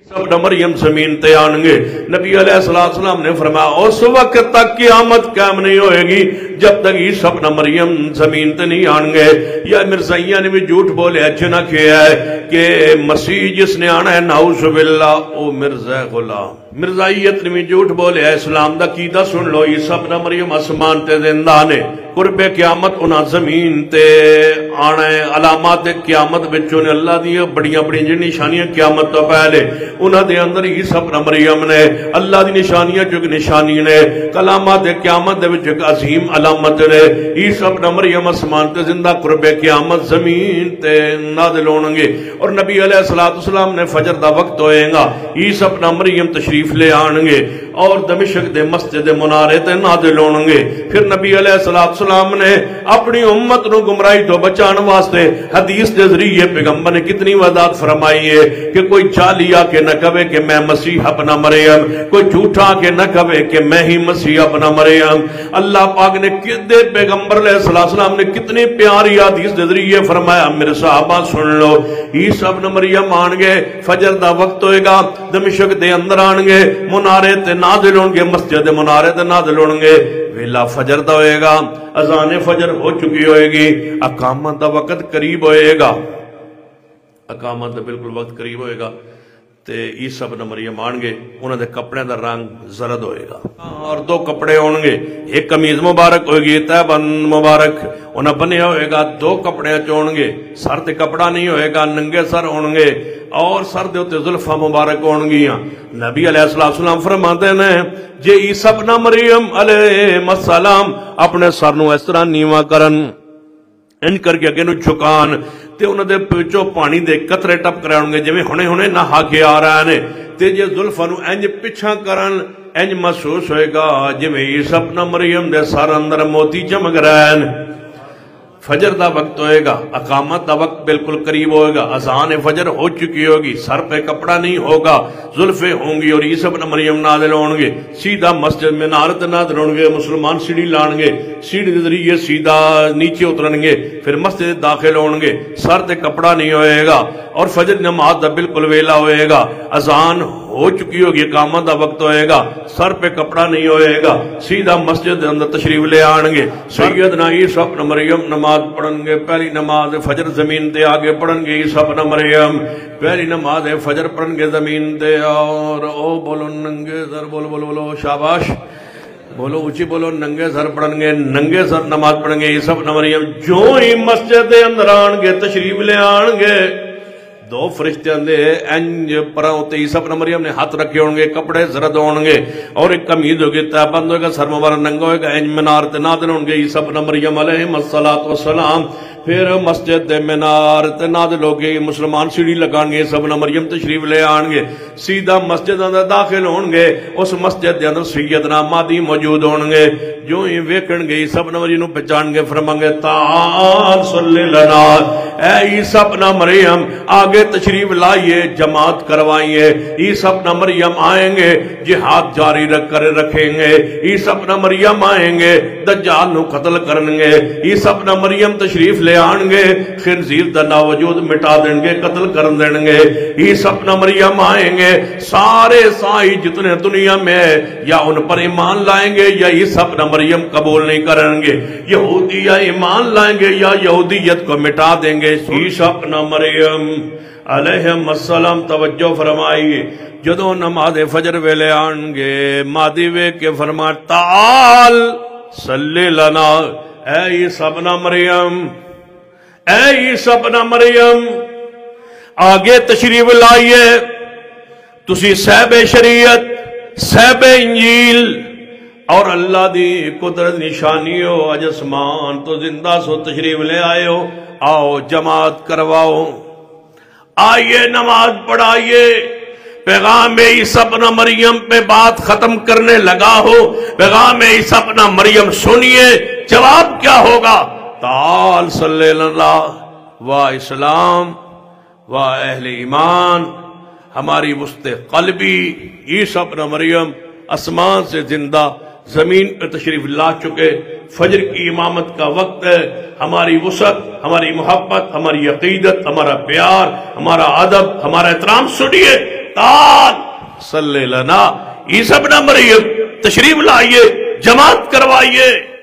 سب مریم زمین تے آنگے. نبی علیہ السلام نے فرمایا اس وقت تک قیامت قائم نہیں ہوئے گی جب تک عیسی ابن مریم زمین تے نہیں آنگے. یا مرزائیہ نے بھی جھوٹ بولے اچھے نہ کیا ہے کہ مسیح جس نے آنا ہے نعوذ باللہ او مرزا غلام. مرزائیت نے بھی جھوٹ بولے اسلام دا قیدہ سن لو. عیسی ابن مریم اسمان تے زندہ نے قرب قیامت انہاں زمین تے آنا ہے. علامات قیامت بچوں نے اللہ دی بڑیاں بڑی جن نشانیاں قیامت تو پہلے انہاں دے اندر عیسی ابن مریم نے اللہ دی نشانیاں جو نشانی نے کلامات قیامت دے وچ ایک عظیم علامت نے. عیسی ابن مریم اسمان تے زندہ قرب قیامت زمین تے نازل ہون گے. اور نبی علیہ السلام نے فجر دا وقت ہوئے گا عیسی ابن مریم تشریف لے آن گے اور دمشق دے مسجد منارے تے نازل ہون گے. پھر نبی علیہ السلام نے اپنی امت نو گمراہی تو بچان واسطے حدیث دے ذریعے پیغمبر نے کتنی وضاحت فرمائی ہے کہ کوئی چالی آ کے نہ کہے کہ میں مسیح ابن مریم, کوئی جھوٹا کے نہ کہے کہ میں ہی مسیح ابن مریم. اللہ پاک نے کدے پیغمبر علیہ السلام نے کتنی پیاری حدیث دے ذریعے فرمایا میرے صحابہ سن لو. عیسی ابن مریم آن گے فجر دا وقت ہوئے گا دمشق دے اندر آن گے منارے تے نازل ہون گے مسجد منارے تے نازل ہون گے. ویلا فجر دا ہوئے گا اذان فجر ہو چکی ہوئے گی اقامت دا وقت قریب ہوئے گا. اقامت دا بالکل وقت قریب ہوئے گا تے عیسی ابن مریم آن گے انہوں دے کپڑے دا رنگ زرد ہوئے گا اور دو کپڑے ہون گے. ایک قمیض مبارک ہوئے گی تہبند مبارک انہیں بنیا ہوئے گا. دو کپڑے چون گے سر تے کپڑا نہیں ہوئے گا ننگے سر ہون گے اور سر دے ہوتے زلفہ مبارک ہون گیاں. نبی علیہ السلام فرماتے ہیں جے عیسی ابن مریم علیہ السلام اپنے سر نو اس طرح نیواں کرن ان کر کے اگے نو جھکان تے انہوں دے پچھوں پانی دے قطرے ٹپ کرے ہوں گے جویں ہونے نہا کے آ رہا ہے تے جے زلفہ نو انج پچھا کرن انج محسوس ہوئے گا جویں عیسی ابن مریم دے سر اندر موتی چمک رہے ہیں. فجر دا وقت ہوئے گا اقامت دا وقت بالکل قریب ہوئے گا اذان فجر ہو چکی ہوگی سر پہ کپڑا نہیں ہوگا زلفیں ہوں گی اور عیسی ابن مریم نازل ہوں گے. سیدھا مسجد میں نارت نازل ہوں گے مسلمان سیڑھی لان گے سیڑھی کے ذریعے سیدھا نیچے اترن گے پھر مسجد داخل ہوں گے سر تے کپڑا نہیں ہوئے گا اور فجر نماز دا بالکل ویلا ہوئے گا اذان ہو چکی ہوگی اقامت دا وقت ہوئے گا سر پہ کپڑا نہیں ہوئے گا سیدھا مسجد اندر تشریف لے آن گے. سیدنا عیسی ابن مریم نماز پڑھن گے پہلی نماز فجر زمین تے آگے پڑھن گے. عیسی ابن مریم پہلی نماز فجر پڑھن گے زمین تے اور او بولو ننگے سر بولو شاباش بولو اونچی بولو ننگے سر پڑھن گے ننگے سر نماز پڑھن گے. عیسی ابن مریم جو ہی مسجد دے اندر آن گے تشریف لے آن گے دو فرشتے اندے انج پرا ہوتے عیسی ابن مریم نے ہاتھ رکھے ہوں گے کپڑے زرد ہوں گے اور ایک قمیض ہوگی تہبند ہوگا سر مبارک ننگا ہوگا انج منار تے نازل ہوں گے. عیسی ابن مریم علیہ السلام پھر مسجد منار تے نازل ہو گئی مسلمان سیڑھی لگان گے. عیسی ابن مریم تشریف لے آن گے سیدھا مسجد اندر داخل ہون گے اس مسجد دے اندر سیدنا مہدی موجود ہون گے. جو ہی ویکھن گے عیسی ابن مریم پہچان گے فرمان گے تعال صلی لنا اے عیسی ابن مریم آگے تشریف لائیے جماعت کروائیے. عیسی ابن مریم آئیں گے جہاد جاری رکھیں گے. عیسی ابن مریم آئیں گے دجال نو قتل کریں گے. عیسی ابن مریم تشریف لے آن گے خنزیر دا ناوجود مٹا دیں گے قتل کر دیں گے. عیسی ابن مریم آئیں گے سارے سائی جتنے دنیا میں یا ان پر ایمان لائیں گے یا عیسی ابن مریم قبول نہیں کریں گے. یہودی یا ایمان لائیں گے یا یہودیت کو مٹا دیں گے. عیسی ابن مریم علیہ السلام توجہ فرمائیے جدو نماز فجر ویلے آن گے مادی وے کے فرما تعال صلی لنا اے عیسی ابن مریم اے عیسی ابن مریم آگے تشریف لائیے تسی صاحب شریعت صاحب انجیل اور اللہ دی قدرت نشانی ہو اج اسمان تو زندہ سو تشریف لے آئے ہو. آؤ جماعت کرواؤ آئیے نماز پڑھائیے. پیغام عیسی ابن مریم پہ بات ختم کرنے لگا ہو پیغام عیسی ابن مریم سنیے جواب کیا ہوگا. تعال صلی اللہ و اسلام و اہل ایمان ہماری وسط قلبی عیسی ابن مریم آسمان سے زندہ زمین پہ تشریف لا چکے. فجر کی امامت کا وقت ہے. ہماری وسعت ہماری محبت ہماری عقیدت ہمارا پیار ہمارا ادب ہمارا احترام سنیے تعال صلی لنا عیسی ابن مریم تشریف لائیے، جماعت کروائیے۔